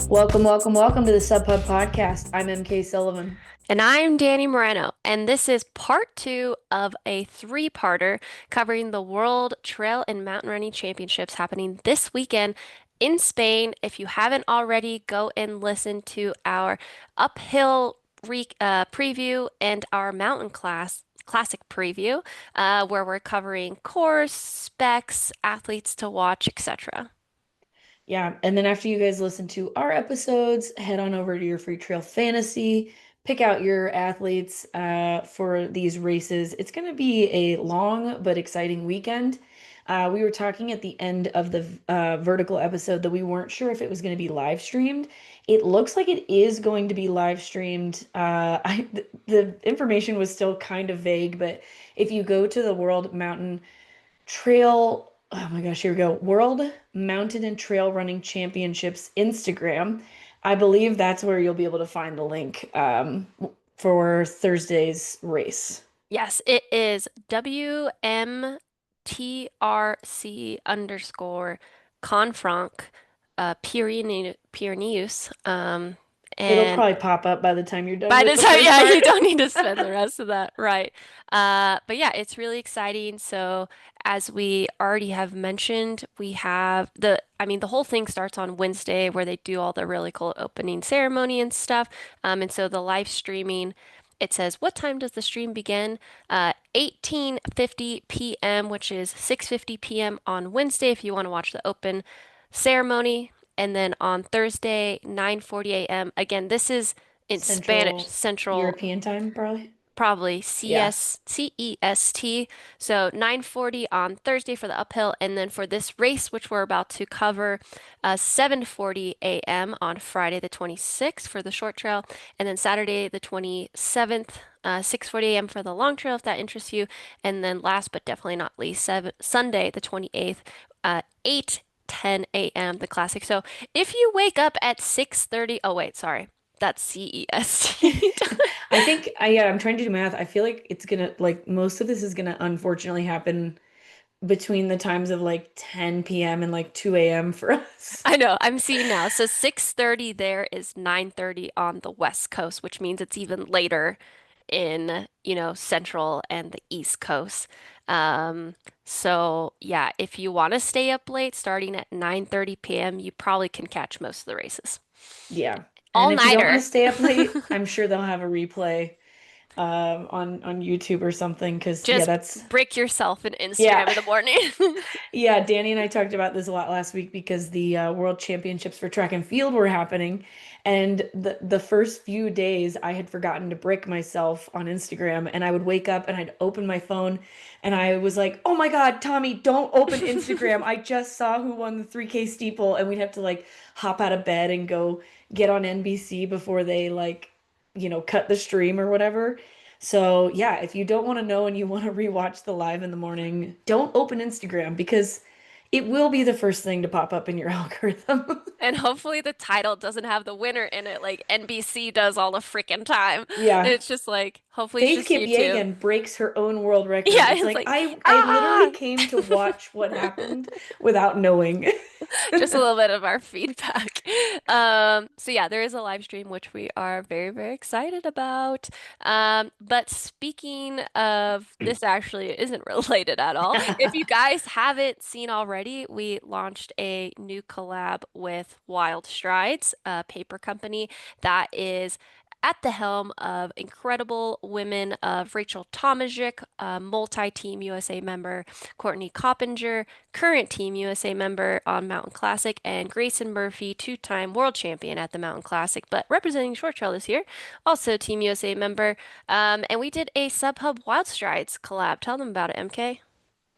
Welcome to the Sub Hub Podcast. I'm MK Sullivan. And I'm Dani Moreno, and this is part two of a three-parter covering the World Trail and Mountain Running Championships happening this weekend in Spain. If you haven't already, go and listen to our uphill preview and our mountain classic preview, where we're covering course, specs, athletes to watch, etc. Yeah, and then after you guys listen to our episodes, head on over to your Free Trail Fantasy, pick out your athletes for these races. It's going to be a long but exciting weekend. We were talking at the end of the vertical episode that we weren't sure if it was going to be live streamed. It looks like it is going to be live streamed. The information was still kind of vague, but if you go to the World Mountain Trail, oh my gosh, here we go. World Mountain and Trail Running Championships Instagram. I believe that's where you'll be able to find the link for Thursday's race. Yes, it is WMTRC underscore Confranc Pyrenees. It'll And probably pop up by the time you're done by with the the time, first yeah, part. you don't need to spend the rest of that, right? But yeah, it's really exciting. So as we already have mentioned, we have the whole thing starts on Wednesday where they do all the really cool opening ceremony and stuff. And so the live streaming, it says, what time does the stream begin? 18:50 p.m., which is 6:50 p.m. on Wednesday if you want to watch the open ceremony. And then on Thursday, 9:40 a.m. Again, this is in Spanish, Central Central, European time, probably. probably Yeah. CEST. So 9:40 on Thursday for the uphill, and then for this race, which we're about to cover, 7:40 a.m. on Friday the 26th for the short trail, and then Saturday the 27th, 6:40 a.m. for the long trail, if that interests you, and then last but definitely not least, Sunday the 28th, 8:10 a.m. the classic. So if you wake up at 6:30, oh wait, sorry. That's CEST. Yeah, I'm trying to do math. I feel like it's gonna like most of this is gonna unfortunately happen between the times of like 10 p.m. and like 2 a.m. for us. I know, I'm seeing now. So 6:30 there is 9:30 on the West Coast, which means it's even later in, Central and the East Coast. So yeah, if you want to stay up late starting at 9:30 p.m., you probably can catch most of the races. Yeah. And if you don't want to All-nighter. stay up late, I'm sure they'll have a replay on YouTube or something because yeah, Just that's brick yourself an yeah. Instagram in the morning. Yeah, Danny and I talked about this a lot last week because the World Championships for track and field were happening, and the first few days I had forgotten to brick myself on Instagram, and I would wake up and I'd open my phone, and I was like, "Oh my God, Tommy, don't open Instagram! I just saw who won the 3K steeple," and we'd have to like hop out of bed and go get on NBC before they like, cut the stream or whatever. So, yeah, if you don't want to know and you want to rewatch the live in the morning, don't open Instagram because it will be the first thing to pop up in your algorithm. And hopefully the title doesn't have the winner in it like NBC does all the freaking time. Yeah. It's just like, hopefully it's Faith just YouTube. Kipyegon breaks her own world record. Yeah, It's it's like like, I literally ah, came to watch what happened without knowing. just a little bit of our feedback. So yeah, there is a live stream which we are very, very excited about. But speaking of, this actually isn't related at all. If you guys haven't seen already, we launched a new collab with Wild Strides, a paper company that is at the helm of incredible women of Rachel Tomajic, a multi-team USA member, Courtney Coppinger, current Team USA member on Mountain Classic, and Grayson Murphy, two-time world champion at the Mountain Classic, but representing Short Trail this year, also Team USA member. And we did a Sub-Hub Wild Strides collab. Tell them about it, MK.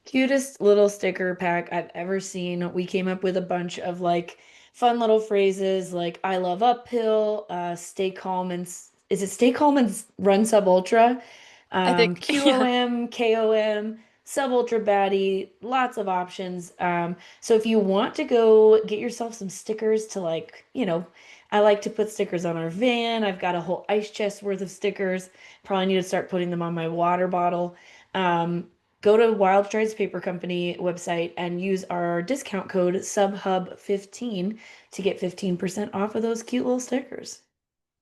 Cutest little sticker pack I've ever seen. We came up with a bunch of like fun little phrases like I love uphill, stay calm and is it stay calm and run sub ultra? I think, yeah. QOM, KOM, sub ultra baddie, lots of options. So if you want to go get yourself some stickers to like, I like to put stickers on our van. I've got a whole ice chest worth of stickers. Probably need to start putting them on my water bottle. Um, Go to Wild Strides Paper Company website and use our discount code SUBHUB15 to get 15% off of those cute little stickers.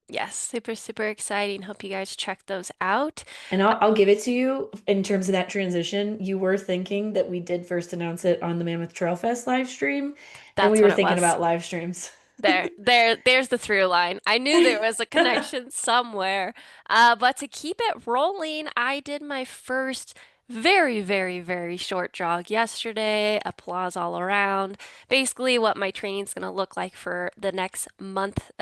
Yes, super, super exciting. Hope you guys check those out. And I'll give it to you in terms of that transition. You were thinking that we did first announce it on the Mammoth Trail Fest live stream, and we That's were what it thinking was. about live streams. There's the through line. I knew there was a connection somewhere. But to keep it rolling, I did my first very, very, very short jog yesterday. Applause all around. Basically, what my training's gonna look like for the next month,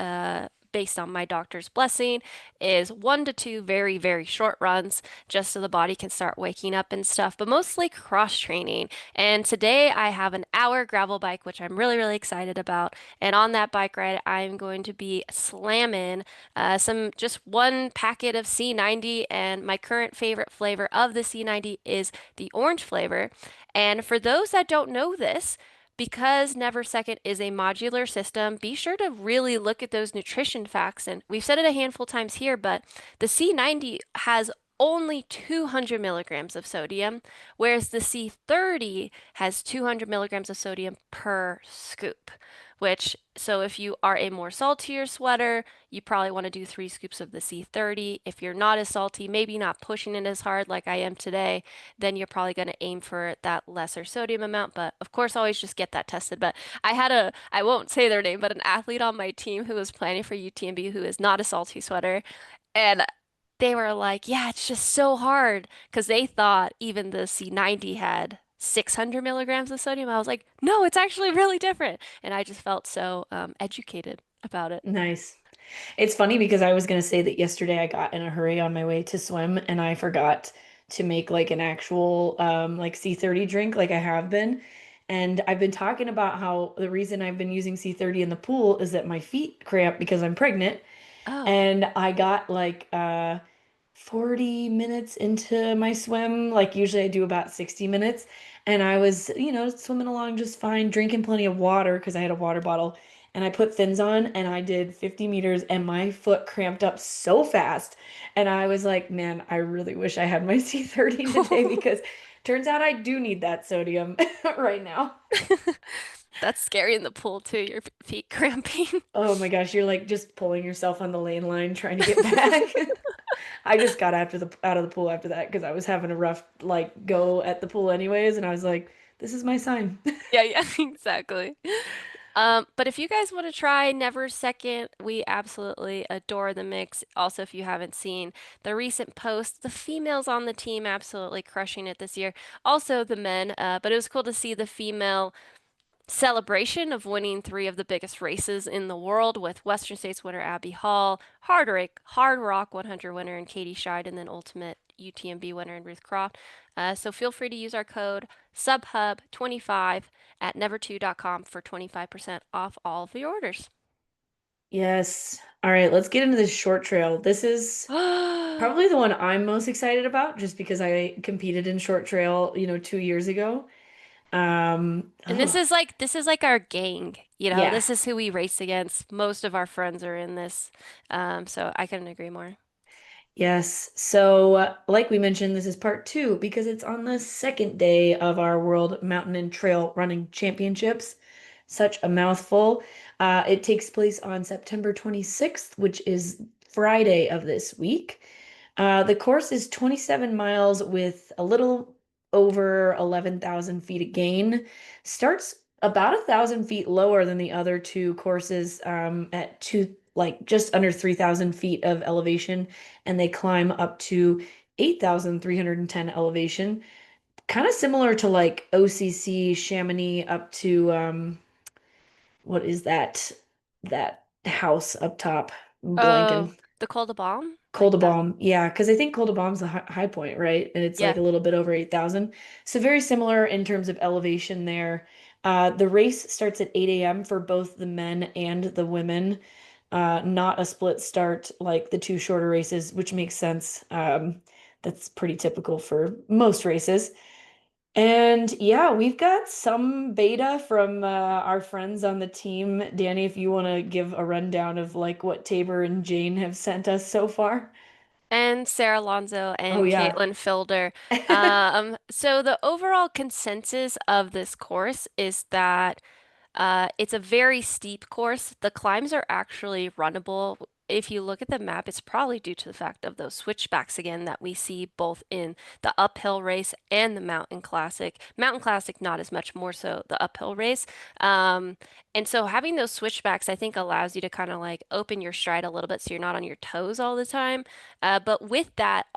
based on my doctor's blessing, is 1 to 2 very, very short runs, just so the body can start waking up and stuff, but mostly cross training. And today I have an hour gravel bike, which I'm really, really excited about. And on that bike ride, I'm going to be slamming just one packet of C90. And my current favorite flavor of the C90 is the orange flavor. And for those that don't know this, because Never Second is a modular system, be sure to really look at those nutrition facts. And we've said it a handful times here, but the C90 has only 200 milligrams of sodium, whereas the C30 has 200 milligrams of sodium per scoop. So if you are a more saltier sweater, you probably want to do 3 scoops of the C30. If you're not as salty, maybe not pushing it as hard like I am today, then you're probably going to aim for that lesser sodium amount. But of course, always just get that tested. But I won't say their name, but an athlete on my team who was planning for UTMB who is not a salty sweater. And they were like, yeah, it's just so hard because they thought even the C90 had 600 milligrams of sodium. I was like, no, it's actually really different. And I just felt so educated about it. Nice. It's funny because I was going to say that yesterday I got in a hurry on my way to swim and I forgot to make like an actual like C30 drink like I have been. And I've been talking about how the reason I've been using C30 in the pool is that my feet cramp because I'm pregnant. Oh, And I got like 40 minutes into my swim. Like usually I do about 60 minutes. And I was, swimming along just fine, drinking plenty of water because I had a water bottle. And I put fins on and I did 50 meters and my foot cramped up so fast. And I was like, man, I really wish I had my C30 today because turns out I do need that sodium right now. that's scary in the pool too, your feet cramping. Oh my gosh, you're like just pulling yourself on the lane line trying to get back. I just got after the out of the pool after that because I was having a rough like go at the pool anyways, and I was like, this is my sign. Yeah, yeah, exactly. But if you guys want to try Never Second, we absolutely adore the mix. Also, if you haven't seen the recent post, the females on the team absolutely crushing it this year. Also the men, but it was cool to see the female celebration of winning 3 of the biggest races in the world with Western States winner Abby Hall, Hard Rock 100 winner and Katie Scheid, and then Ultimate UTMB winner and Ruth Croft. So feel free to use our code SUBHUB25 at never2.com for 25% off all of your orders. Yes. All right, let's get into this short trail. This is probably the one I'm most excited about just because I competed in short trail, 2 years ago. And this Oh, is like our gang, yeah. this is who we race against. Most of our friends are in this. So I couldn't agree more. Yes. So, like we mentioned, this is part two because it's on the second day of our World Mountain and Trail Running Championships. Such a mouthful. It takes place on September 26th, which is Friday of this week. The course is 27 miles with a little over 11,000 feet of gain. Starts about 1,000 feet lower than the other two courses at like just under 3,000 feet of elevation, and they climb up to 8,310 elevation. Kind of similar to like OCC Chamonix up to what is that house up top? I'm Oh, blanking. the Col de Balm? Like that? Coldabomb, yeah, because I think Coldabomb's the high point, right? And it's like Yeah. a little bit over 8,000. So very similar in terms of elevation there. The race starts at 8 a.m. for both the men and the women. Not a split start like the two shorter races, which makes sense. That's pretty typical for most races. And yeah, we've got some beta from our friends on the team. Danny, if you want to give a rundown of like what Tabor and Jane have sent us so far. and Sarah Alonso Oh and yeah. Caitlin Filder. So the overall consensus of this course is that it's a very steep course. The climbs are actually runnable. If you look at the map, it's probably due to the fact of those switchbacks again that we see both in the uphill race and the mountain classic. Mountain classic, not as much, more so the uphill race. Um, and so having those switchbacks, I think, allows you to kind of like open your stride a little bit so you're not on your toes all the time. But with that,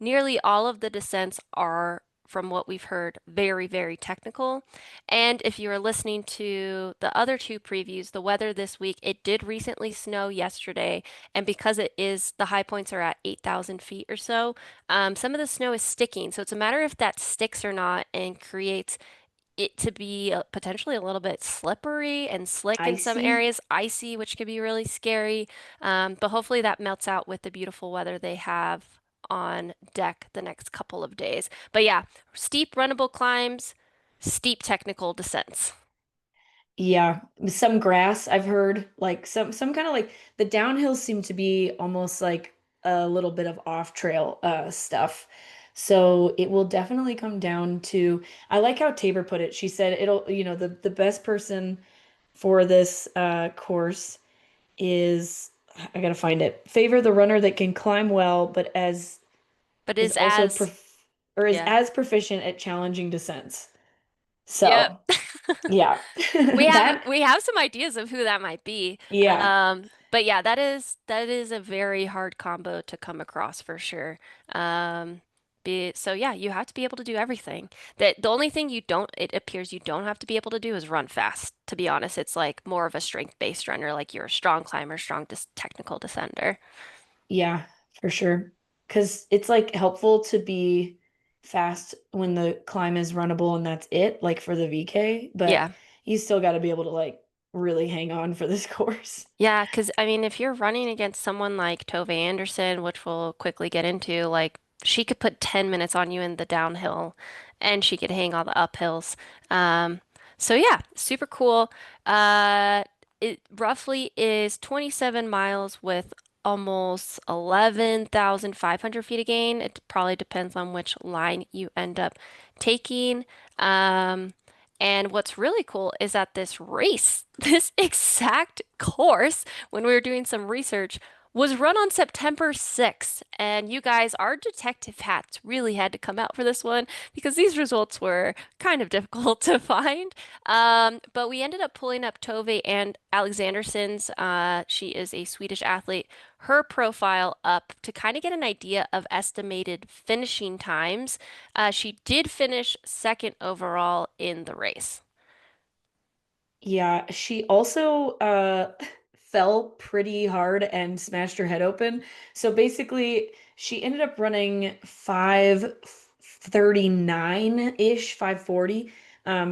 nearly all of the descents are, from what we've heard, very, very technical. And if you are listening to the other two previews, the weather this week, it did recently snow yesterday. And because it is, the high points are at 8,000 feet or so, some of the snow is sticking. So it's a matter if that sticks or not and creates it to be potentially a little bit slippery and slick in some Icy. areas, icy, which could be really scary. But hopefully that melts out with the beautiful weather they have on deck the next couple of days. But yeah, steep runnable climbs, steep technical descents. Yeah, some grass I've heard, like some kind of like the downhills seem to be almost like a little bit of off trail stuff. So it will definitely come down to, I like how Tabor put it. She said it'll, the best person for this course is, I gotta find it. Favor the runner that can climb well, but But is is also as, is yeah. as proficient at challenging descents. Yep. So yeah, We have that we have some ideas of who that might be. yeah. But yeah, that is a very hard combo to come across for sure. So yeah, you have to be able to do everything. The only thing it appears you don't have to be able to do is run fast. To be honest, it's like more of a strength-based runner, like you're a strong climber, strong technical descender. Yeah, for sure. Because it's like helpful to be fast when the climb is runnable and that's it, like for the VK, but Yeah. you still got to be able to like really hang on for this course. Yeah, because I mean, if you're running against someone like Tove Anderson, which we'll quickly get into, like she could put 10 minutes on you in the downhill and she could hang all the uphills. Um, so yeah, super cool. It roughly is 27 miles with almost 11,500 feet of gain. It probably depends on which line you end up taking. Um, and what's really cool is that this race, this exact course, when we were doing some research, was run on September 6th. And you guys, our detective hats really had to come out for this one because these results were kind of difficult to find. But we ended up pulling up Tove and Alexandersson's, she is a Swedish athlete, her profile up to kind of get an idea of estimated finishing times. She did finish second overall in the race. Yeah, she also fell pretty hard and smashed her head open. So basically, she ended up running 5:39-ish, 5:40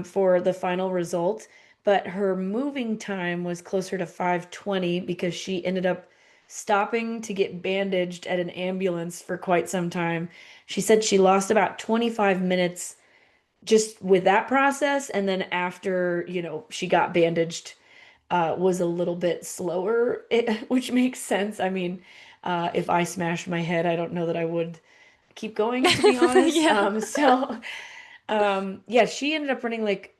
for the final result, but her moving time was closer to 5:20 because she ended up stopping to get bandaged at an ambulance for quite some time. She said she lost about 25 minutes just with that process, and then after she got bandaged was a little bit slower, which makes sense. I mean, if I smashed my head, I don't know that I would keep going, to be honest. Yeah. Yeah, she ended up running like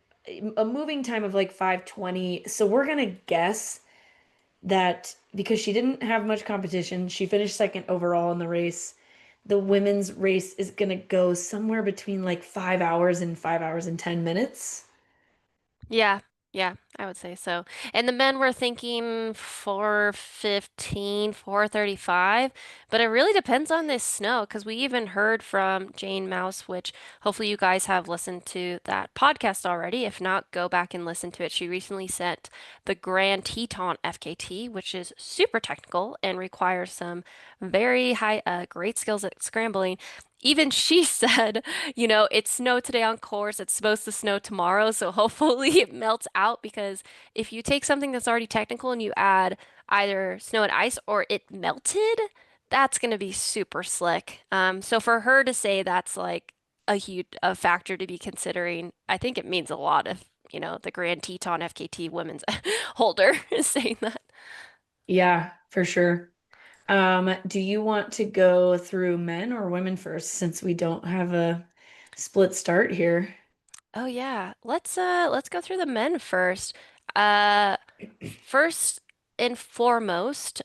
a moving time of like 5:20, so we're gonna guess that because she didn't have much competition, she finished second overall in the race. The women's race is going to go somewhere between like 5 hours and 5 hours and 10 minutes. Yeah, yeah, I would say so. And the men were thinking 4:15, 4:35, but it really depends on this snow because we even heard from Jane Mouse, which hopefully you guys have listened to that podcast already. If not, go back and listen to it. She recently sent the Grand Teton FKT, which is super technical and requires some very high, great skills at scrambling. Even she said, it snowed today on course. It's supposed to snow tomorrow, so hopefully it melts out because if you take something that's already technical and you add either snow and ice or it melted, that's going to be super slick. So for her to say that's like a factor to be considering, I think it means a lot if, the Grand Teton FKT women's holder is saying that. Yeah, for sure. Do you want to go through men or women first since we don't have a split start here? Oh yeah. Let's go through the men first. Uh First and foremost,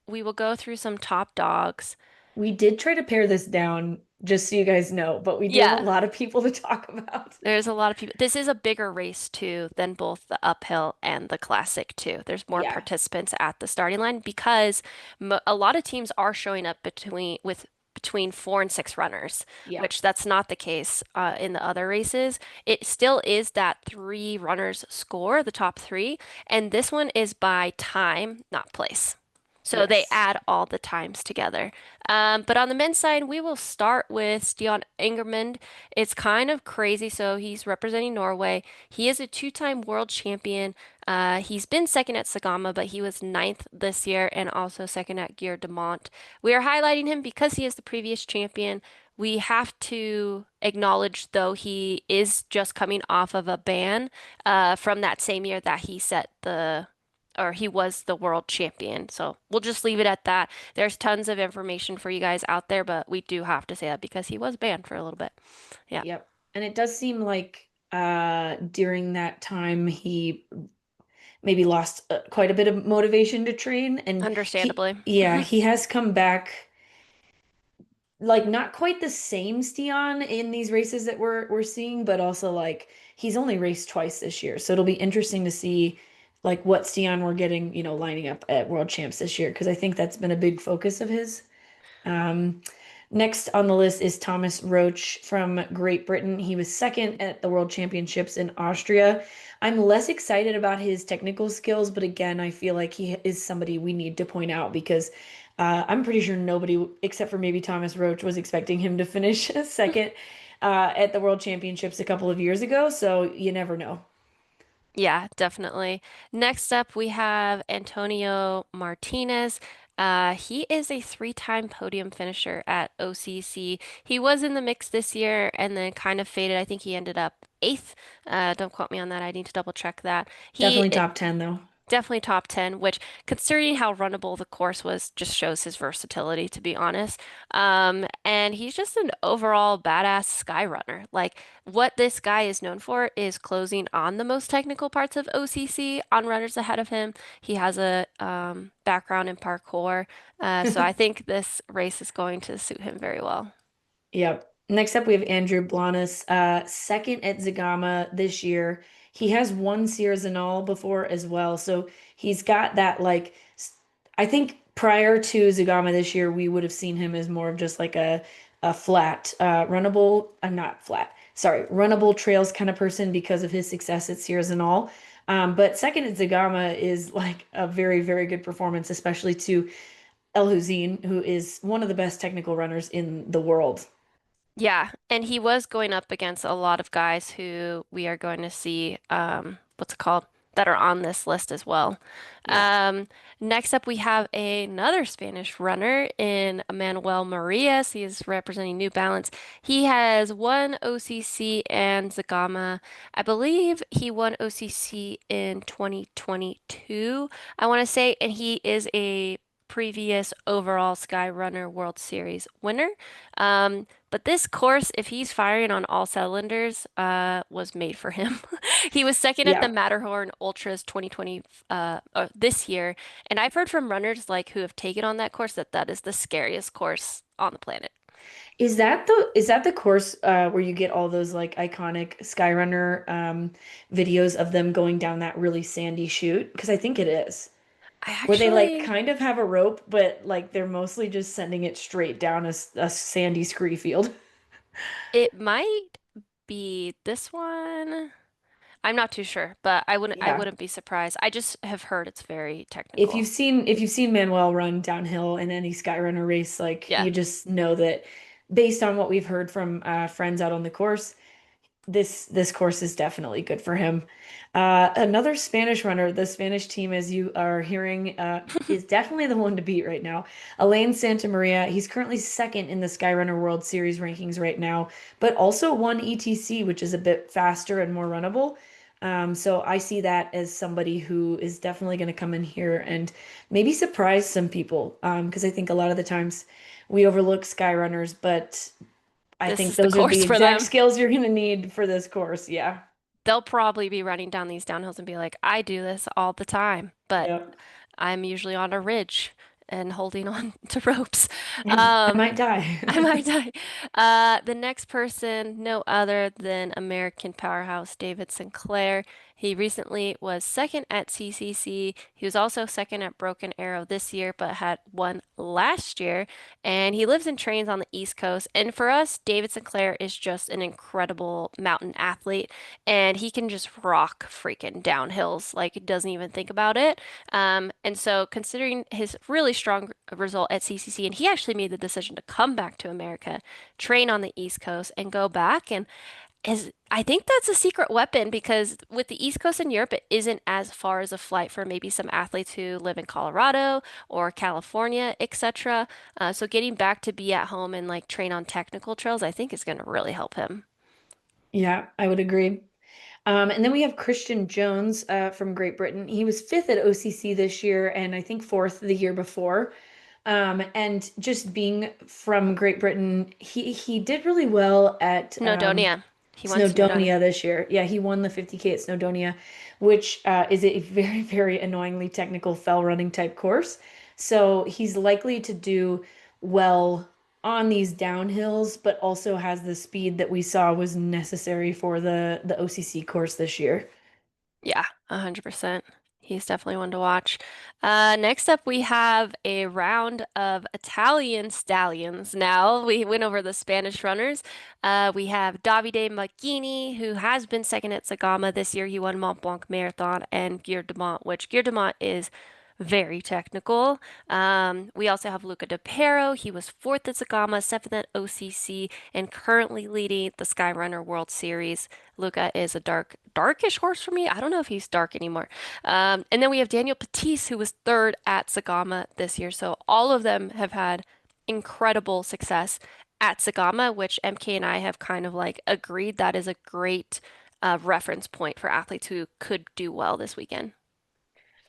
we will go through some top dogs. We did try to pare this down, just so you guys know, but we do have a Yeah, lot of people to talk about. there's a lot of people. This is a bigger race too than both the uphill and the classic too. There's more Yeah, participants at the starting line because mo a lot of teams are showing up between 4 and 6 runners, yeah, which that's not the case in the other races. It still is that 3 runners score, the top three, and this one is by time, not place. So they yes. add all the times together. But on the men's side, we will start with Stian Ingermund. It's kind of crazy. So he's representing Norway. He is a two-time world champion. He's been second at Sagama, but he was ninth this year and also second at Giro de Mont. We are highlighting him because he is the previous champion. We have to acknowledge, though, he is just coming off of a ban from that same year that he set the or he was the world champion. So we'll just leave it at that. There's tons of information for you guys out there, but we do have to say that because he was banned for a little bit. Yeah, Yep. And it does seem like during that time he maybe lost quite a bit of motivation to train, and he understandably. yeah, he has come back like not quite the same Stian in these races that we're seeing, but also like he's only raced twice this year. So it'll be interesting to see like what Stian we're getting, lining up at World Champs this year, because I think that's been a big focus of his. Um, Next on the list is Thomas Roach from Great Britain. He was second at the World Championships in Austria. I'm less excited about his technical skills, but again, I feel like he is somebody we need to point out because I'm pretty sure nobody, except for maybe Thomas Roach, was expecting him to finish second at the World Championships a couple of years ago. So you never know. Yeah, definitely. Next up, we have Antonio Martinez. He is a 3-time podium finisher at OCC. He was in the mix this year and then kind of faded. I think he ended up eighth. Don't quote me on that. I need to double check that. He Definitely top 10 though. definitely top 10, which considering how runnable the course was, just shows his versatility, to be honest. And he's just an overall badass sky runner. Like what this guy is known for is closing on the most technical parts of OCC on runners ahead of him. He has a background in parkour, so I think this race is going to suit him very well. Yep. Next up, we have Andrew Blanes, second at Zagama this year. He has won Sierre before as well, so he's got that like. I think prior to Zagama this year, we would have seen him as more of just like a flat, runnable, not flat, sorry, runnable trails kind of person because of his success at Sierre. But second at Zagama is like a very, very good performance, especially to El Hussein, who is one of the best technical runners in the world. Yeah, and he was going up against a lot of guys who we are going to see, what's it called, that are on this list as well. Yeah. Next up, we have another Spanish runner in Manuel Merillas. He is representing New Balance. He has won OCC and Zagama. I believe he won OCC in 2022, I want to say, and he is a previous overall Skyrunner World Series winner. But this course, if he's firing on all cylinders, was made for him. He was second at the Yeah. Matterhorn Ultras 2020 this year, and I've heard from runners like who have taken on that course that that is the scariest course on the planet. Is that the course where you get all those like iconic Skyrunner videos of them going down that really sandy chute? Because I think it is. I Where they like actually, kind of have a rope, but like they're mostly just sending it straight down a sandy scree field. it might be this one. I'm not too sure, but I Yeah. wouldn't be surprised. I just have heard it's very If technical. you've seen Manuel run downhill in any Skyrunner race, like Yeah. you just know that based on what we've heard from friends out on the course, this course is definitely good for him. Another Spanish runner, the Spanish team, as you are hearing, is definitely the one to beat right now. Alain Santamaria, he's currently second in the Skyrunner World Series rankings right now, but also won ETC, which is a bit faster and more runnable. So I see that as somebody who is definitely going to come in here and maybe surprise some people. Because I think a lot of the times we overlook sky runners, but I This think is the those are the course for exact them. skills you're going to need for this course. Yeah. They'll probably be running down these downhills and be like, I do this all the time, but Yep. I'm usually on a ridge and holding on to ropes. And I Um, might die. I might die. The next person, no other than American powerhouse David Sinclair. He recently was second at CCC. He was also second at Broken Arrow this year, but had won last year. And he lives and trains on the East Coast. And for us, David Sinclair is just an incredible mountain athlete, and he can just rock freaking downhills. Like, he doesn't even think about it. And so, considering his really strong result at CCC, and he actually made the decision to come back to America, train on the East Coast, and go back. And I think that's a secret weapon because with the East Coast in Europe, it isn't as far as a flight for maybe some athletes who live in Colorado or California, etc. So, getting back to be at home and like train on technical trails, I think is going to really help him. Yeah, I would agree. And then we have Kristian Jones from Great Britain. He was fifth at OCC this year and I think fourth the year before. And just being from Great Britain, he did really well at Snowdonia. He won Snowdonia. Snowdonia this year. Yeah, he won the 50K at Snowdonia, which is a very, very annoyingly technical fell running type course. So he's likely to do well on these downhills, but also has the speed that we saw was necessary for the OCC course this year. Yeah, 100%. He's definitely one to watch. Next up, we have a round of Italian stallions. Now, we went over the Spanish runners. We have Davide Magnini, who has been second at Sagama this year. He won Mont Blanc Marathon and Gir de Mont, which Gir de Mont is very technical. We also have Luca De Pero. He was fourth at Sagama, seventh at OCC, and currently leading the Skyrunner World Series. Luca is a darkish horse for me. I don't know if he's dark anymore. And then we have Daniel Patisse, who was third at Sagama this year. So all of them have had incredible success at Sagama, which MK and I have kind of like agreed that is a great reference point for athletes who could do well this weekend.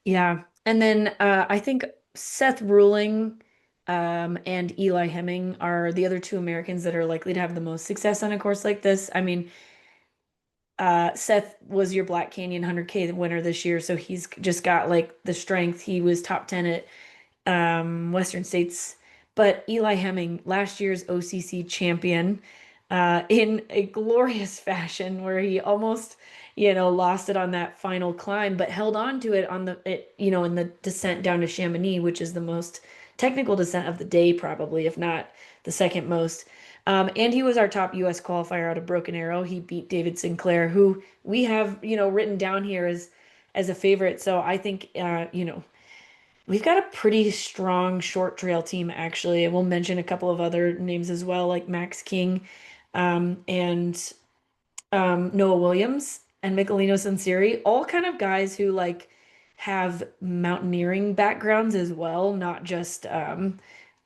Yeah. And then I think Seth Ruling and Eli Hemming are the other two Americans that are likely to have the most success on a course like this. I mean, Seth was your Black Canyon 100K winner this year, so he's just got like the strength. He was top 10 at Western States. But Eli Hemming, last year's OCC champion, in a glorious fashion where he almost, lost it on that final climb, but held on to it on in the descent down to Chamonix, which is the most technical descent of the day, probably, if not the second most. And he was our top US qualifier out of Broken Arrow. He beat David Sinclair, who we have, written down here as a favorite. So I think, we've got a pretty strong short trail team, actually. And we'll mention a couple of other names as well, like Max King, and Noah Williams and Michelino Sansiri, all kind of guys who like have mountaineering backgrounds as well, not just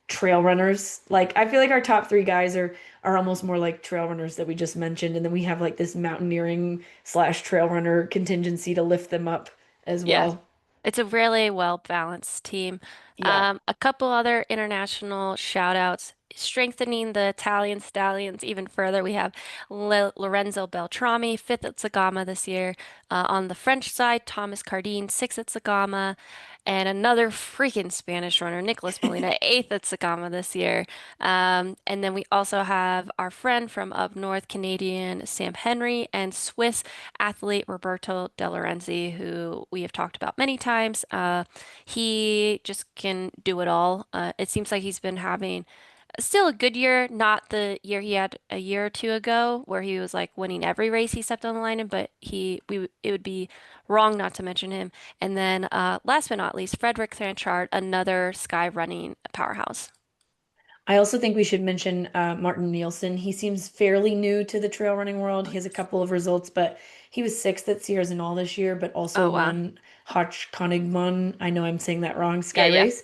trail runners. Like I feel like our top three guys are almost more like trail runners that we just mentioned, and then we have like this mountaineering slash trail runner contingency to lift them up as Yeah. well. It's a really well balanced team. Yeah. A couple other international shout outs. Strengthening the Italian stallions even further, we have Lorenzo Beltrami, fifth at Sagama this year. On the French side, Thomas Cardin, sixth at Sagama. And another freaking Spanish runner, Nicholas Molina, eighth at Sagama this year. And then we also have our friend from up north, Canadian Sam Henry, and Swiss athlete Roberto De Lorenzi, who we have talked about many times. He just can do it all. It seems like he's been having still a good year, not the year he had a year or two ago, where he was like winning every race he stepped on the line in, but it would be wrong not to mention him. And then last but not least, Frederick Tranchard, another sky running powerhouse. I also think we should mention Martin Nielsen. He seems fairly new to the trail running world. He has a couple of results, but he was sixth at Sierras and all this year, but also Oh wow. won Konigman. I know I'm saying that wrong, Yeah, Sky yeah. Race.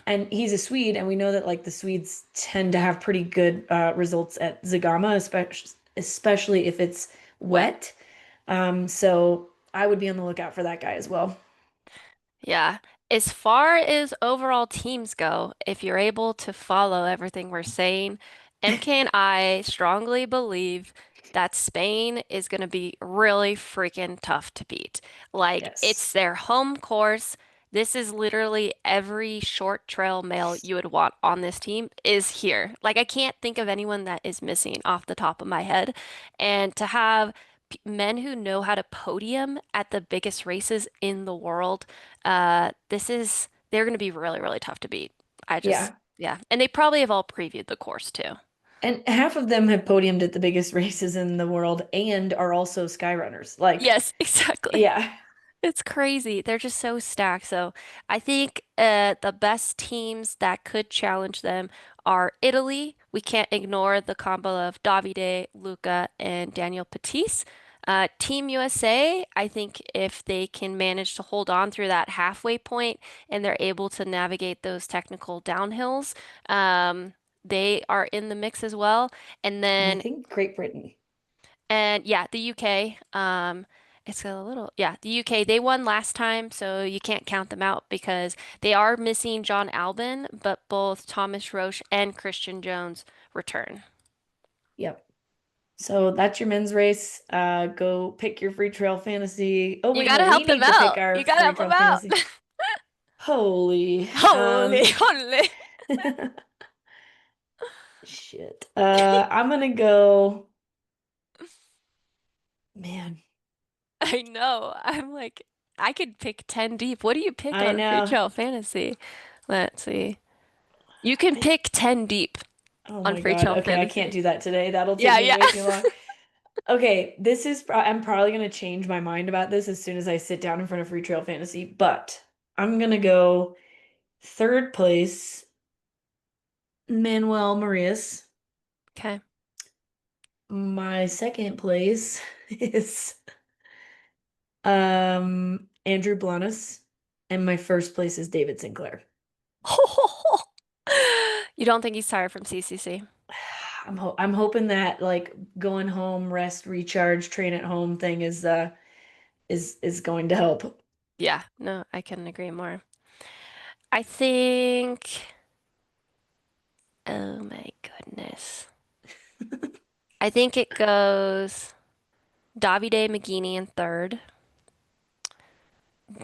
And he's a Swede, and we know that like the Swedes tend to have pretty good results at Zagama, especially if it's Wet. wet. So I would be on the lookout for that guy as well. Yeah. As far as overall teams go, if you're able to follow everything we're saying, MK and I strongly believe that Spain is going to be really freaking tough to beat. Like, Yes. it's their home course. This is literally every short trail male you would want on this team is here. Like, I can't think of anyone that is missing off the top of my head. And to have men who know how to podium at the biggest races in the world, they're going to be really, really tough to beat. Yeah. Yeah. And they probably have all previewed the course too. And half of them have podiumed at the biggest races in the world and are also skyrunners. Like, Yes, exactly. yeah, It's crazy. They're just so stacked. So I think the best teams that could challenge them are Italy. We can't ignore the combo of Davide, Luca, and Daniel Patisse. Team USA, I think if they can manage to hold on through that halfway point and they're able to navigate those technical downhills, they are in the mix as well. And and I then think Great Britain. and yeah, the UK, the UK, they won last time, so you can't count them out because they are missing John Albon, but both Thomas Roche and Kristian Jones return. Yep. So that's your men's race. Go pick your free trail fantasy. Oh You wait, gotta no, we help them need to pick out. our You gotta free help them trail out. fantasy. Holy. Holy, holy. Shit. I'm gonna go, man. I know. I'm like, I could pick 10 deep. What do you pick I on Free know. Trail Fantasy? Let's see. You can I, pick 10 deep oh on my Free God. Trail Okay, I can't Fantasy. do that today. That'll take Yeah, me yeah. way too long. Okay, I'm probably gonna change my mind about this as soon as I sit down in front of Free Trail Fantasy, but I'm gonna go third place, Manuel Marias. Okay. My second place is Andrew Blanes, and my first place is David Sinclair. You don't think he's tired from CCC? I'm hoping that like going home, rest, recharge, train at home thing is going to help. Yeah, no, I couldn't agree more. I think, oh my goodness. I think it goes Davide Magnini in third,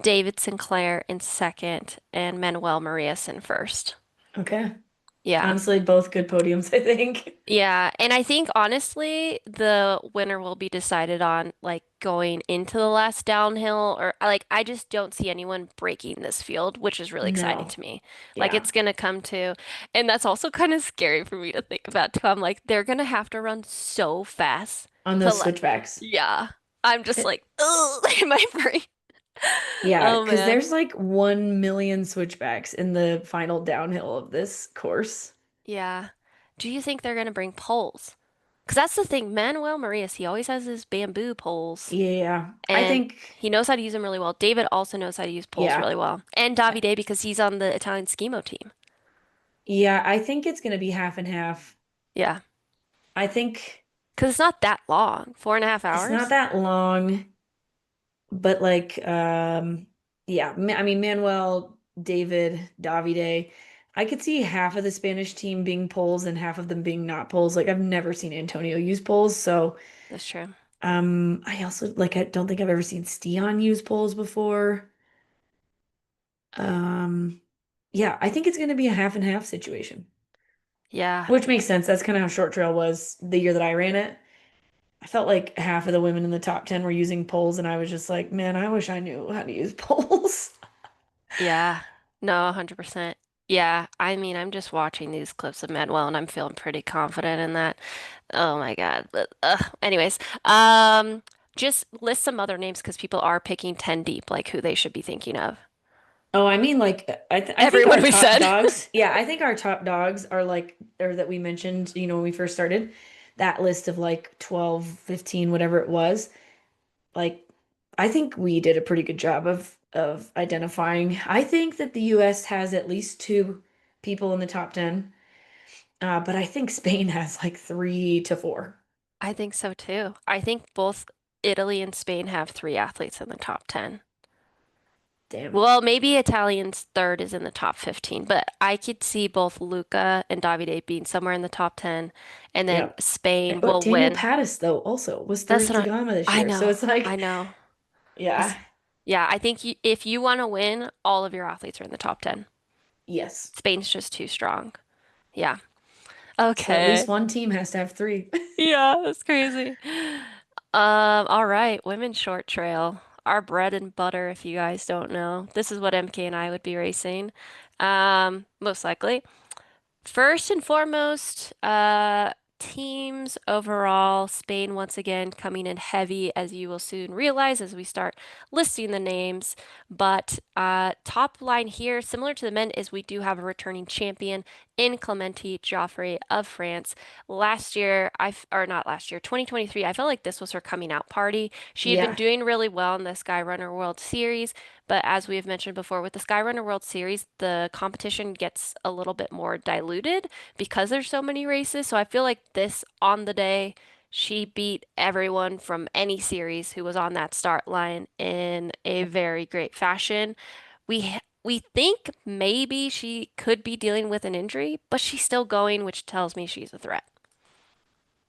David Sinclair in second, and Manuel Marias in first. Okay. Yeah. Honestly, both good podiums, I think. Yeah, and I think honestly, the winner will be decided on like going into the last downhill or like I just don't see anyone breaking this field, which is really exciting No. to me. Like Yeah. it's gonna come to, and that's also kind of scary for me to think about too. I'm like, they're gonna have to run so fast On to those like, switchbacks. yeah. I'm just It- like, oh, in my brain. yeah, Oh because man. there's like 1 million switchbacks in the final downhill of this course. Yeah. Do you think they're gonna bring poles? Because that's the thing, Manuel Marias, he always has his bamboo poles. Yeah. I And think, he knows how to use them really well. David also knows how to use poles yeah. really well. And Davide because he's on the Italian Schemo team. Yeah, I think it's going to be half and half. Yeah. I think Because it's not that long. 4.5 it's not hours. that long, but like, yeah, I mean, Manuel, David, Davide, I could see half of the Spanish team being poles and half of them being not poles. Like, I've never seen Antonio use poles, so That's true. I also like I don't think I've ever seen Stian use poles before. Um, yeah, I think it's going to be a half and half situation, Yeah. which makes sense. That's kind of how short trail was the year that I ran it. I felt like half of the women in the top 10 were using poles, and I was just like, man, I wish I knew how to use poles. Yeah. No, 100%. Yeah. I mean, I'm just watching these clips of Manuel and I'm feeling pretty confident in that. Oh my God. But, anyways, just list some other names because people are picking 10 deep, like who they should be thinking of. Oh, I mean, like, I think our Everyone we top said. dogs, yeah, I think our top dogs are like, or that we mentioned, when we first started, that list of like 12, 15, whatever it was. Like, I think we did a pretty good job of identifying. I think that the US has at least two people in the top 10, but I think Spain has like three to four. I think so too. I think both Italy and Spain have three athletes in the top 10. Damn. Well, maybe Italian's third is in the top 15, but I could see both Luca and Davide being somewhere in the top 10, and then Yep. Spain Oh, will Daniel win. Pattis, though, also was That's third what Zagama this I year. So know. it's like, I know. yeah, This, yeah, I think if you want to win, all of your athletes are in the top 10. yes. Spain's just too strong. Yeah. So at least Okay. one team has to have three. Yeah, that's crazy. All right, women's short trail. Our bread and butter, if you guys don't know. This is what MK and I would be racing. Most likely. First and foremost, teams overall, Spain once again coming in heavy, as you will soon realize as we start listing the names. But top line here, similar to the men, is we do have a returning champion in Clementine Geoffray of France. Last year, or not last year, 2023, I felt like this was her coming out party. She had been Yeah. doing really well in the Skyrunner World Series. But as we have mentioned before, with the Skyrunner World Series, the competition gets a little bit more diluted because there's so many races. So I feel like this on the day, she beat everyone from any series who was on that start line in a very great fashion. We think maybe she could be dealing with an injury, but she's still going, which tells me she's a threat.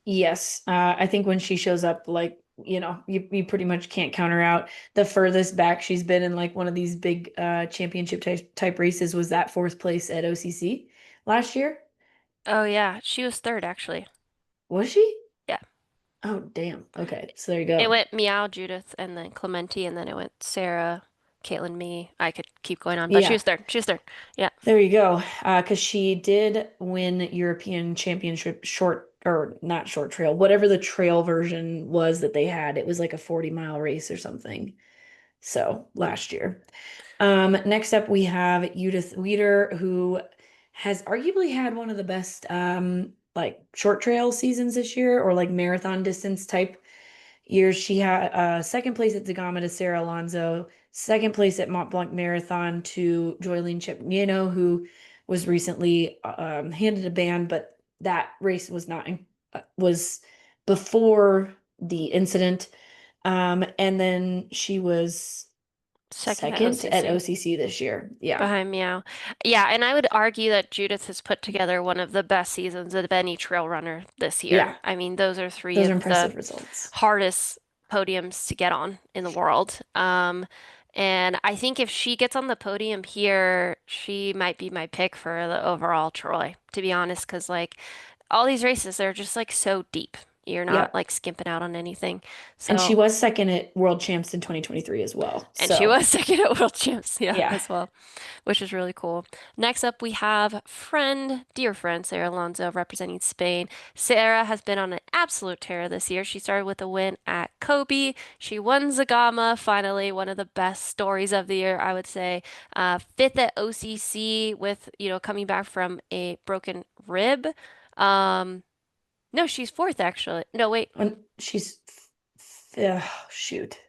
Yes. I think when she shows up, like, you pretty much can't count her out. The furthest back she's been in like one of these big championship type races was that fourth place at OCC last year. Oh yeah, she was third actually. Was she? Yeah. Oh, damn. Okay. So there you It go. went Meow, Judith, and then Clementi, and then it went Sarah, Caitlin, me. I could keep going on, but she Yeah. was third. She was third. Yeah. There you go. Because she did win European Championship short or not short trail, whatever the trail version was that they had. It was like a 40-mile race or something. So last year. Next up we have Judith Wyder, who has arguably had one of the best like short trail seasons this year, or like marathon distance type years. She had second place at Zagama to Sarah Alonso, second place at Mont Blanc Marathon to Joylene Chepniano, who was recently handed a ban, but that race was not was before the incident. And then she was Second at second at OCC. OCC this year. Yeah. Behind Meow. Yeah, and I would argue that Judith has put together one of the best seasons of any trail runner this year. Yeah. I mean, those are three Those are of the impressive results. hardest podiums to get on in the world. And I think if she gets on the podium here, she might be my pick for the overall Troy, to be honest, because like all these races, they're just like so deep. You're not Yep. like skimping out on anything. And she So, was second at World Champs in 2023 as well. and she So, was second at World Champs, yeah, yeah. as well, which is really cool. Next up, we have dear friend, Sarah Alonso representing Spain. Sarah has been on an absolute tear this year. She started with a win at Kobe. She won Zagama, finally, one of the best stories of the year, I would say. Fifth at OCC with, coming back from a broken rib. Um, no, she's fourth, actually. No, wait. When she's, shoot.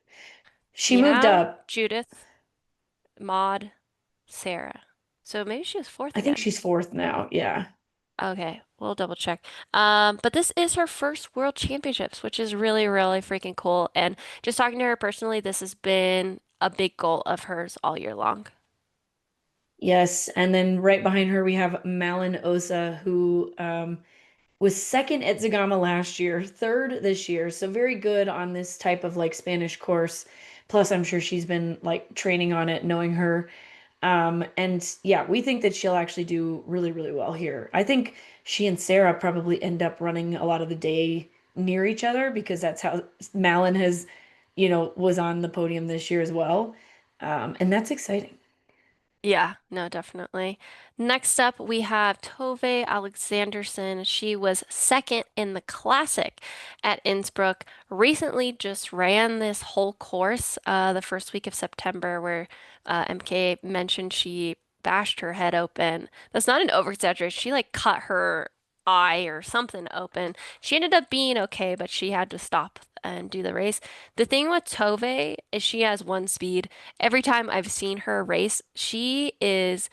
She moved Meow, up. Judith, Maud, Sarah. So maybe she was fourth I think again. she's fourth now. Yeah. Okay, we'll double check. But this is her first World Championships, which is really, really freaking cool. And just talking to her personally, this has been a big goal of hers all year long. Yes. And then right behind her, we have Malen Osa, who was second at Zagama last year, third this year. So very good on this type of like Spanish course. Plus, I'm sure she's been like training on it, knowing her. And yeah, we think that she'll actually do really, really well here. I think she and Sarah probably end up running a lot of the day near each other because that's how Malin has, was on the podium this year as well. And that's exciting. Yeah, no, definitely. Next up, we have Tove Alexandersson. She was second in the classic at Innsbruck. Recently just ran this whole course the first week of September, where MK mentioned she bashed her head open. That's not an over-exaggeration. She like cut her eye or something open. She ended up being okay, but she had to stop and do the race. The thing with Tove is she has one speed. Every time I've seen her race, she is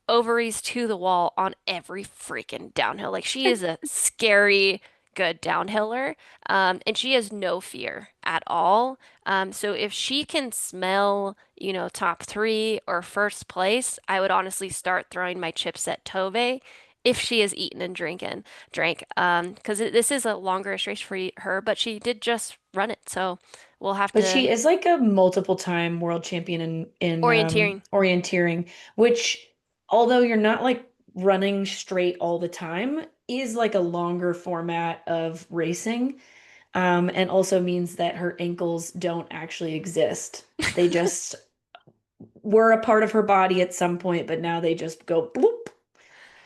ovaries to the wall on every freaking downhill. Like she is a scary good downhiller. And she has no fear at all. So if she can smell, top three or first place, I would honestly start throwing my chips at Tove if she is eating and drank. Because this is a longerish race for her, but she did just run it. So we'll have But she to is like a multiple time world champion in orienteering. orienteering, which although you're not like running straight all the time, is like a longer format of racing. And also means that her ankles don't actually exist. They just were a part of her body at some point, but now they just go bloop.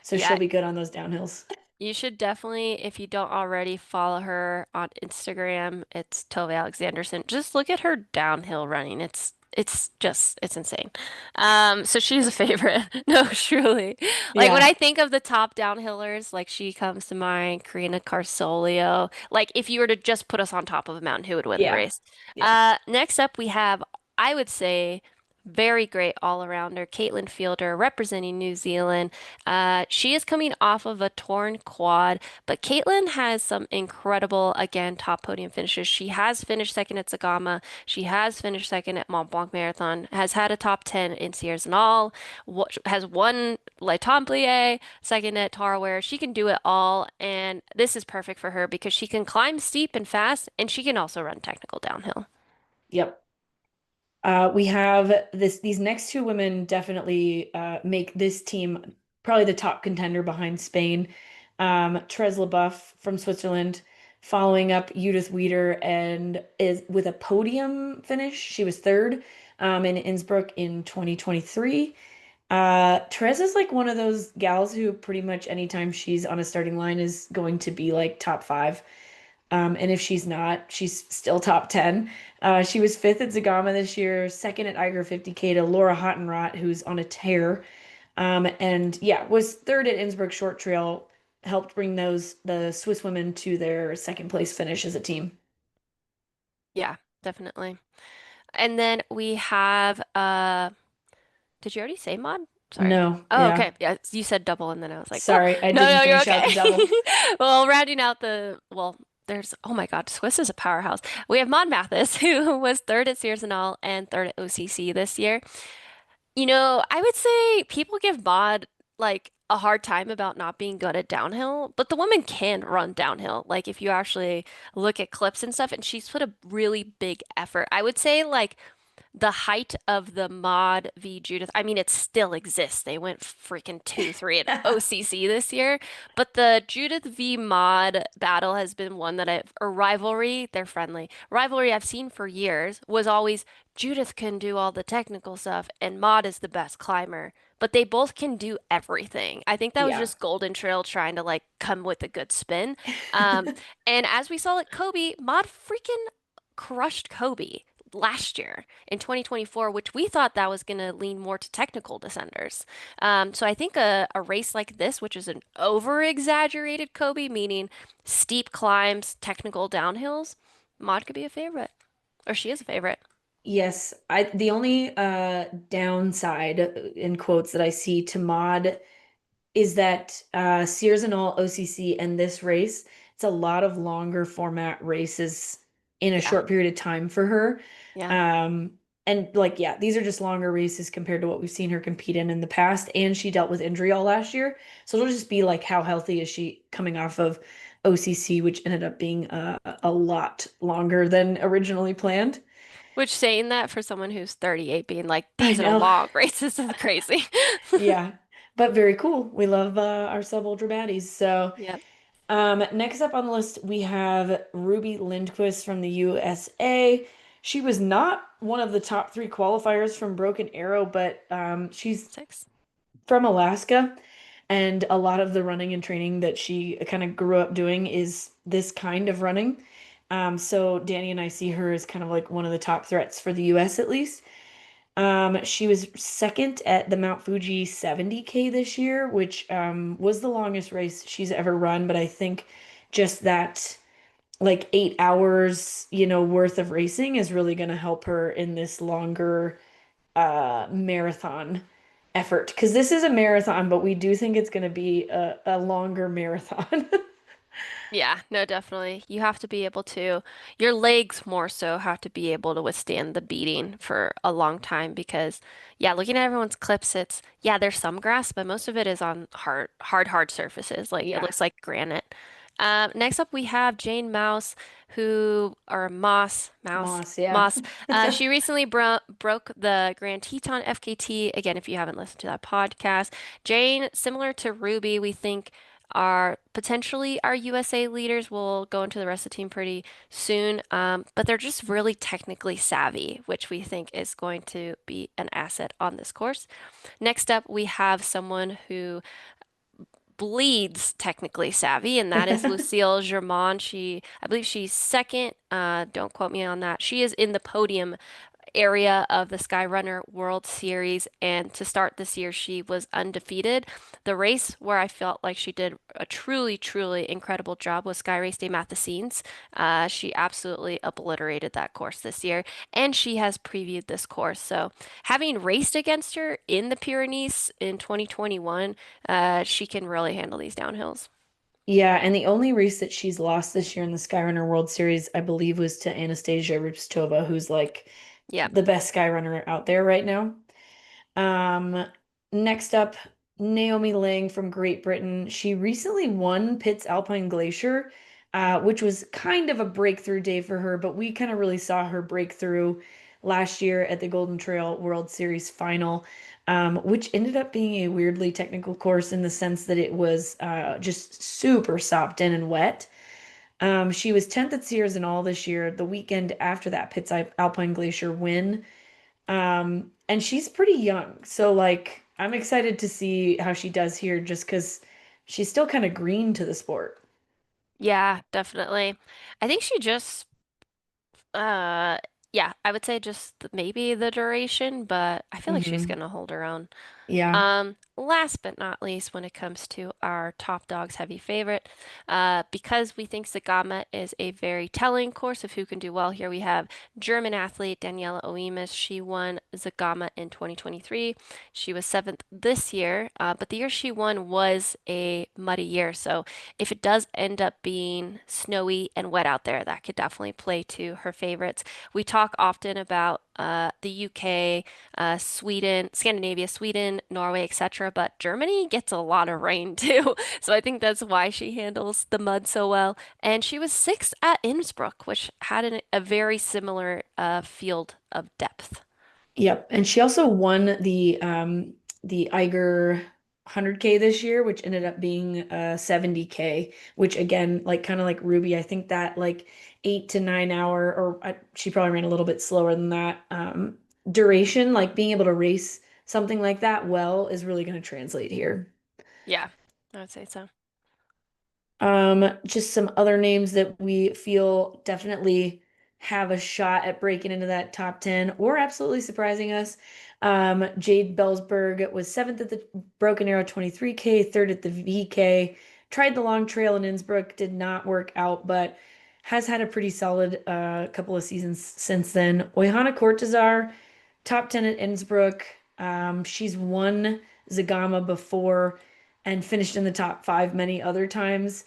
So she'll Yeah, be good on those downhills. you should definitely, if you don't already follow her on Instagram, it's Tove Alexandersson. Just look at her downhill running. It's insane. So she's a favorite. No, truly. Like when Yeah. I think of the top downhillers, like she comes to mind, Karina Carsolio. Like if you were to just put us on top of a mountain, who would win the Yeah. race? Yeah. Next up we have, I would say, very great all-arounder, Caitlin Fielder, representing New Zealand. She is coming off of a torn quad, but Caitlin has some incredible, again, top podium finishes. She has finished second at Zagama. She has finished second at Mont Blanc Marathon, has had a top 10 in Sierre and all, has won Le Templier, second at Taraware. She can do it all, and this is perfect for her because she can climb steep and fast, and she can also run technical downhill. Yep. We have these next two women definitely make this team probably the top contender behind Spain. Therese Leboeuf from Switzerland, following up Judith Wyder and is with a podium finish. She was third in Innsbruck in 2023. Therese is like one of those gals who pretty much anytime she's on a starting line is going to be like top five. And if she's not, she's still top 10. She was fifth at Zagama this year, second at Eiger 50K to Laura Hottenrott, who's on a tear. And yeah, was third at Innsbruck Short Trail, helped bring the Swiss women to their second place finish as a team. Yeah, definitely. And then we have did you already say mod? Sorry. No, Oh, yeah. okay. Yeah, you said double and then I was like, oh, Sorry, I no, didn't no, you're finish out okay. the double. Well, rounding out there's, oh my God, Swiss is a powerhouse. We have Maud Mathis, who was third at Sears and All and third at OCC this year. I would say people give Maud like a hard time about not being good at downhill, but the woman can run downhill. Like if you actually look at clips and stuff, and she's put a really big effort. I would say like the height of the Mod v Judith, I mean, it still exists. They went freaking 2-3 at OCC this year. But the Judith v Mod battle has been one that or rivalry, they're friendly. Rivalry I've seen for years was always Judith can do all the technical stuff and Mod is the best climber. But they both can do everything. I think that was Yeah. just Golden Trail trying to like come with a good spin. Um, and as we saw at Kobe, Mod freaking crushed Kobe last year in 2024, which we thought that was going to lean more to technical descenders. So I think a race like this, which is an over-exaggerated Kobe, meaning steep climbs, technical downhills, Maud could be a favorite, or she is a favorite. Yes, I the only downside in quotes that I see to Mod is that Sears and All OCC and this race, it's a lot of longer format races in a Yeah, short period of time for her. yeah. Um, and like, yeah, these are just longer races compared to what we've seen her compete in the past. And she dealt with injury all last year. So it'll just be like, how healthy is she coming off of OCC, which ended up being a lot longer than originally planned. Which saying that for someone who's 38 being like, I these are know. long races is crazy. Yeah, but very cool. We love our sub ultra baddies. So. Yeah. Next up on the list, we have Ruby Lindquist from the USA. She was not one of the top three qualifiers from Broken Arrow, but she's 6. from Alaska, and a lot of the running and training that she kind of grew up doing is this kind of running. So Dani and I see her as kind of like one of the top threats for the US at least. She was second at the Mount Fuji 70K this year, which was the longest race she's ever run, but I think just that like 8 hours, worth of racing is really going to help her in this longer marathon effort. Because this is a marathon, but we do think it's going to be a longer marathon. Yeah, no, definitely. You have to be able to, your legs more so have to be able to withstand the beating for a long time because, yeah, looking at everyone's clips, yeah, there's some grass, but most of it is on hard surfaces. Like it Yeah. looks like granite. Next up, we have Jane Mouse, or Moss, yeah. Moss. She recently broke the Grand Teton FKT. Again, if you haven't listened to that podcast, Jane, similar to Ruby, we think are potentially our USA leaders. Will go into the rest of the team pretty soon, but they're just really technically savvy, which we think is going to be an asset on this course. Next up, we have someone who bleeds technically savvy, and that is Lucille Germain. I believe she's second. Don't quote me on that. She is in the podium area of the Skyrunner World Series. And to start this year, she was undefeated. The race where I felt like she did a truly, truly incredible job was Sky Race des Mathesines. She absolutely obliterated that course this year, and she has previewed this course. So, having raced against her in the Pyrenees in 2021, she can really handle these downhills. Yeah, and the only race that she's lost this year in the Skyrunner World Series, I believe, was to Anastasia Ripstova, who's like Yep. the best Skyrunner out there right now. Um, Next up, Naomi Lang from Great Britain. She recently won Pitt's Alpine Glacier, which was kind of a breakthrough day for her, but we kind of really saw her breakthrough last year at the Golden Trail World Series final, which ended up being a weirdly technical course in the sense that it was just super sopped in and wet. She was 10th at Sears and all this year, the weekend after that Pitt's Alpine Glacier win. And she's pretty young. So like I'm excited to see how she does here just because she's still kind of green to the sport. Yeah, definitely. I think she just Uh, yeah, I would say just maybe the duration, but I feel like she's Hmm. gonna hold her own. Yeah. Last but not least, when it comes to our top dogs heavy favorite, because we think Zagama is a very telling course of who can do well here, we have German athlete Daniela Oemis. She won Zagama in 2023. She was seventh this year, but the year she won was a muddy year. So if it does end up being snowy and wet out there, that could definitely play to her favorites. We talk often about the UK, Sweden, Scandinavia, Sweden, Norway, etc. But Germany gets a lot of rain too. So I think that's why she handles the mud so well. And she was sixth at Innsbruck, which had a very similar field of depth. Yep. And she also won the Eiger 100K this year, which ended up being 70K, which again, like kind of like Ruby, I think that like 8 to 9 hour, or she probably ran a little bit slower than that, duration, like being able to race something like that well is really going to translate here. Yeah, I would say so. Just some other names that we feel definitely have a shot at breaking into that top 10 or absolutely surprising us. Jade Belsberg was seventh at the Broken Arrow 23K, third at the VK, tried the long trail in Innsbruck, did not work out, but has had a pretty solid couple of seasons since then. Oyhana Cortazar, top 10 at Innsbruck. She's won Zagama before and finished in the top five many other times.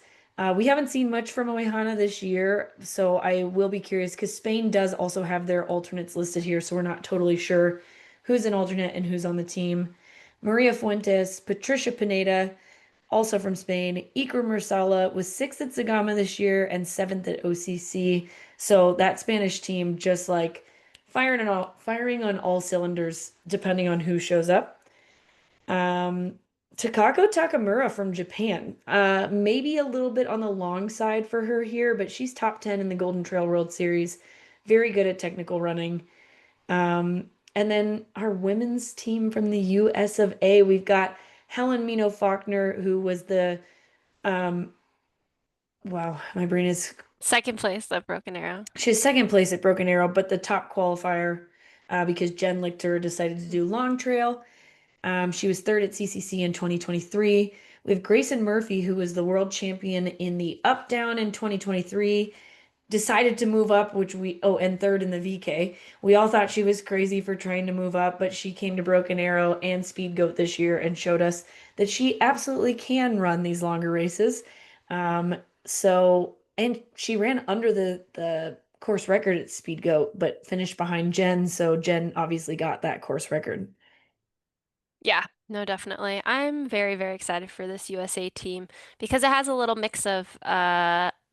We haven't seen much from Oehana this year, so I will be curious because Spain does also have their alternates listed here, so we're not totally sure who's an alternate and who's on the team. Maria Fuentes, Patricia Pineda, also from Spain. Iker Mursala was sixth at Zagama this year and seventh at OCC. So that Spanish team just like firing on all cylinders, depending on who shows up. Um, Takako Takamura from Japan. Maybe a little bit on the long side for her here, but she's top 10 in the Golden Trail World Series. Very good at technical running. And then our women's team from the US of A, we've got Helen Mino Faulkner, who was um, wow, my brain is, Second place at Broken Arrow. she's second place at Broken Arrow, but the top qualifier because Jen Lichter decided to do long trail. She was third at CCC in 2023. We have Grayson Murphy, who was the world champion in the up down in 2023, decided to move up, and third in the VK. We all thought she was crazy for trying to move up, but she came to Broken Arrow and Speed Goat this year and showed us that she absolutely can run these longer races. So, and she ran under the course record at Speed Goat, but finished behind Jen. So Jen obviously got that course record. Yeah, no, definitely. I'm very, very excited for this USA team because it has a little mix of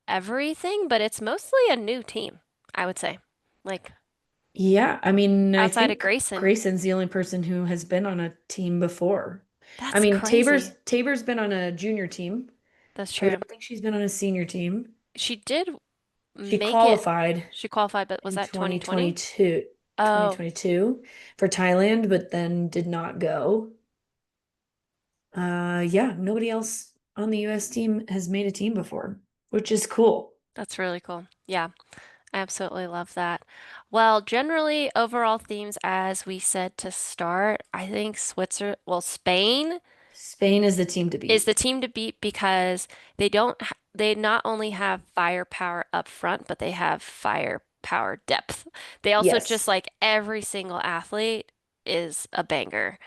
everything, but it's mostly a new team, I would say. Like Yeah, I mean, I outside of think Grayson. Grayson's the only person who has been on a team before. I That's mean, crazy. Tabor's been on a junior team, That's but I true. don't think she's been on a senior team. She did She make it. qualified She qualified, but was in that 2020? 2022, Oh, 2022 for Thailand, but then did not go. Yeah, nobody else on the US team has made a team before, which is cool. that's really cool. Yeah, I absolutely love that. Well, generally, overall themes, as we said to start, I think Spain Spain is the team to is the beat. team to beat because they not only have firepower up front, but they have firepower depth. They also just Yes. like every single athlete is a banger.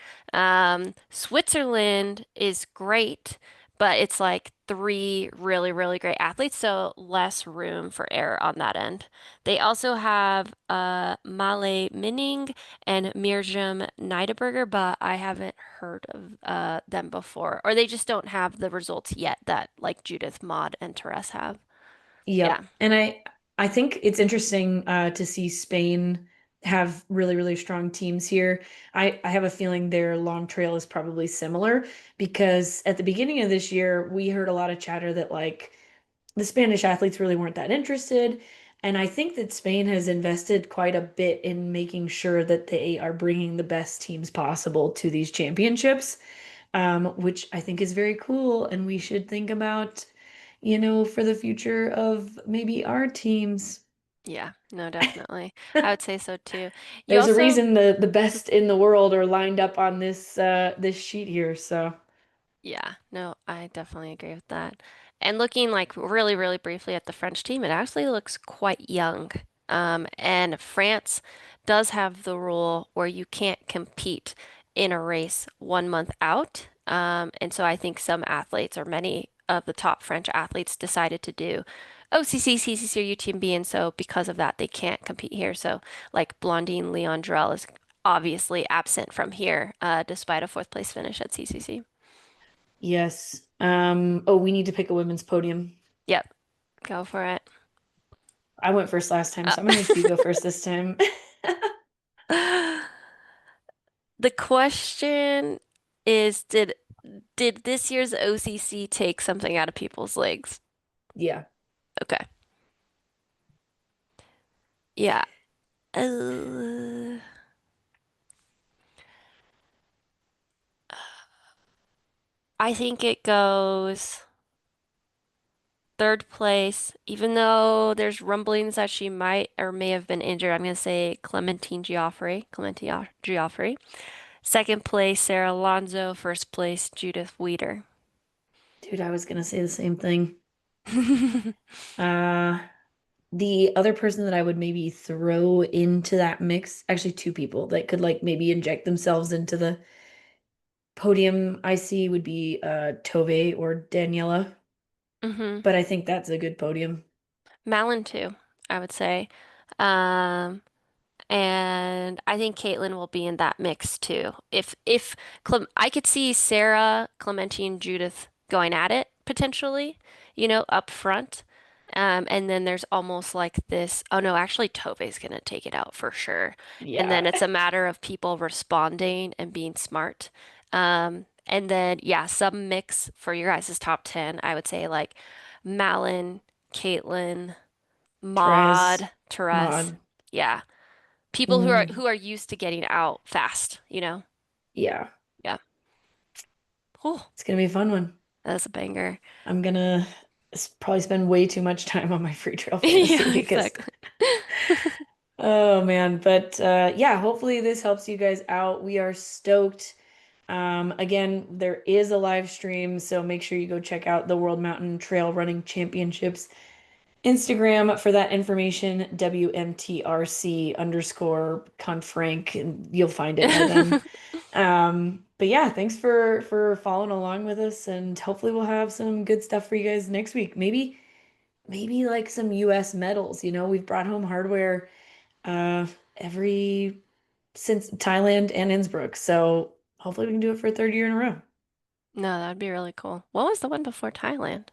Switzerland is great, but it's like three really, really great athletes, so less room for error on that end. They also have Male Minning and Mirjam Neideberger, but I haven't heard of them before, or they just don't have the results yet that like Judith, Maud, and Therese have. Yeah, Yep. And I think it's interesting to see Spain have really, really strong teams here. I have a feeling their long trail is probably similar because at the beginning of this year, we heard a lot of chatter that like the Spanish athletes really weren't that interested. And I think that Spain has invested quite a bit in making sure that they are bringing the best teams possible to these championships, which I think is very cool. And we should think about, for the future of maybe our teams. yeah, no, definitely. I would say so too. You There's a also reason the best in the world are lined up on this sheet here. So, Yeah, no, I definitely agree with that. And looking like really, really briefly at the French team, it actually looks quite young. And France does have the rule where you can't compete in a race 1 month out. And so I think some athletes or many of the top French athletes decided to do OCC, CCC, or UTMB, and so because of that, they can't compete here. So like Blondine Leondrel is obviously absent from here, despite a fourth place finish at CCC. yes. Oh, we need to pick a women's podium. Yep, go for it. I went first last time, so I'm gonna make you Uh, go first this time. the question is, did this year's OCC take something out of people's legs? Yeah. Okay. Yeah. Uh, I think it goes third place, even though there's rumblings that she might or may have been injured. I'm going to say Clementine Geoffray. Second place, Sarah Alonso. First place, Judith Wyder. Dude, I was gonna say the same thing. Uh, the other person that I would maybe throw into that mix, actually two people that could like maybe inject themselves into the podium I see would be Tove or Daniela, hmm but I think that's a good podium. Malen too, I would say. Um, And I think Caitlin will be in that mix too. If I could see Sarah, Clementine, Judith going at it potentially, up front. And then there's almost like this, oh no, actually Tove's gonna take it out for sure. And then Yeah. it's a matter of people responding and being smart. And then yeah, some mix for your guys' top 10. I would say like Malin, Caitlin, Therese, Maud, Therese. Maud. Yeah. People who are Mm, who are used to getting out fast. yeah. Yeah. Oh, It's gonna be a fun one. that's a banger. I'm gonna probably spend way too much time on my free trail fantasy Yeah, because exactly. oh man, but yeah, hopefully this helps you guys out. We are stoked. Again, there is a live stream, so make sure you go check out the World Mountain Trail Running Championships Instagram for that information, WMTRC underscore confrank, and you'll find it by then. But yeah, thanks for following along with us, and hopefully we'll have some good stuff for you guys next week. Maybe maybe like some US medals. We've brought home hardware uh every since Thailand and Innsbruck. So hopefully we can do it for a third year in a row. No, that'd be really cool. What was the one before Thailand?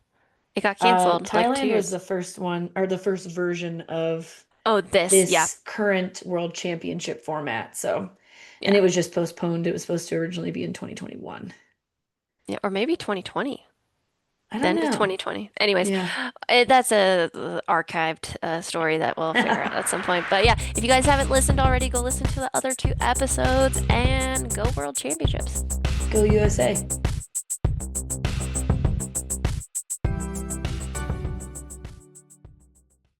It got canceled like two Thailand was years. the first one or the first version of Oh, this, yeah, this current world championship format. So, and yeah, it was just postponed. It was supposed to originally be in 2021. yeah, or maybe 2020. I The don't end of know. 2020. Anyways, Yeah. that's a archived story that we'll figure out at some point. But yeah, if you guys haven't listened already, go listen to the other two episodes and go World Championships. Go USA.